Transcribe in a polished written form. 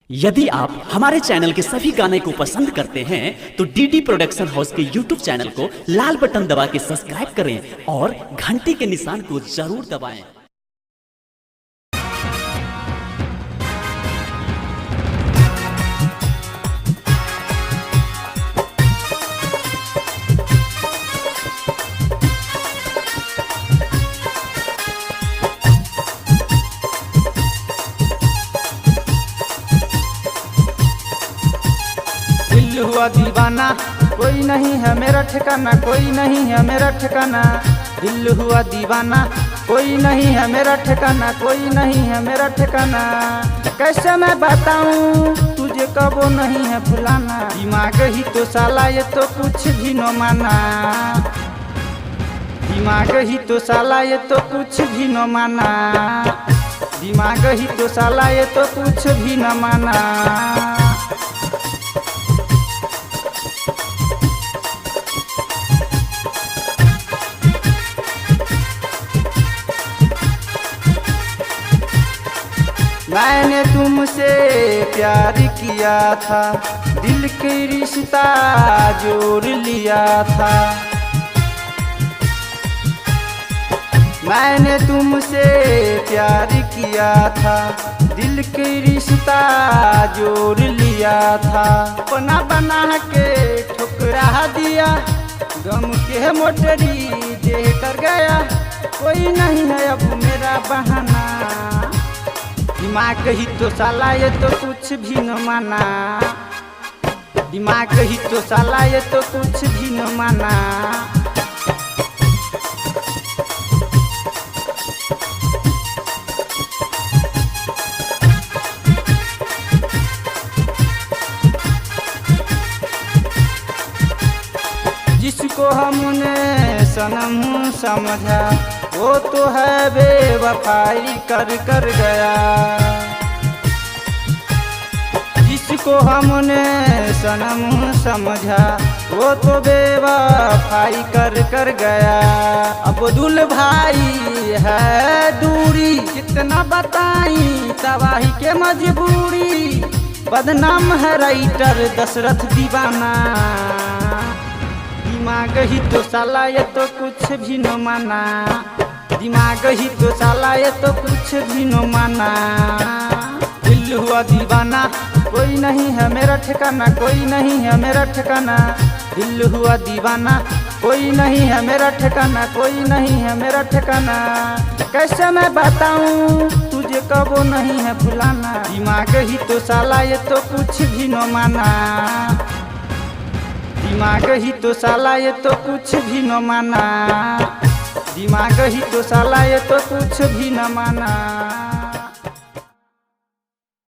यदि आप हमारे चैनल के सभी गाने को पसंद करते हैं तो डीडी प्रोडक्शन हाउस के यूट्यूब चैनल को लाल बटन दबा के सब्सक्राइब करें और घंटी के निशान को जरूर दबाएं। दिल हुआ दीवाना, कोई नहीं है मेरा ठिकाना, कोई नहीं है मेरा ठिकाना। दिल हुआ दीवाना, कोई नहीं है मेरा ठिकाना, कोई नहीं है मेरा ठिकाना। कैसे मैं बताऊं तुझे कब वो नहीं है भुलाना। दिमाग ही तो साला ये तो कुछ भी न माना। दिमाग ही तो साला ये तो कुछ भी न माना। दिमाग ही तो साला ये तो कुछ भी न माना। मैंने तुमसे प्यार किया था, दिल के रिश्ता जोड़ लिया था। मैंने तुमसे प्यार किया था, दिल के रिश्ता जोड़ लिया था। अपना बना के ठुकरा दिया, गम के मोटरी दे कर गया। कोई नहीं है अब मेरा बहाना। दिमाग ही तो साला ये तो कुछ भी न माना। दिमाग ही तो साला ये तो कुछ भी न माना। जिसको हमने सनम समझा वो तो है बेवफाई कर कर गया। जिसको हमने सनम समझा वो तो बेवफाई कर कर गया। अब्दुल भाई है दूरी, कितना बताई तबाही के मजबूरी। बदनाम है राइटर दशरथ दीवाना। दिमाग ही तो साला ये तो कुछ भी न माना। दिमाग ही तो साला ये तो कुछ भी न माना। दिल हुआ दीवाना, कोई नहीं है मेरा ठिकाना, कोई नहीं है मेरा ठिकाना। दिल हुआ दीवाना, कोई नहीं है मेरा ठिकाना, कोई नहीं है मेरा ठिकाना। कैसे मैं बताऊं तुझे कब वो नहीं है भुलाना। दिमाग ही तो साला ये तो कुछ भी न माना। दिमाग ही तो साला ये तो कुछ भी न माना। दिमाग ही तो साला ये तो कुछ भी न माना।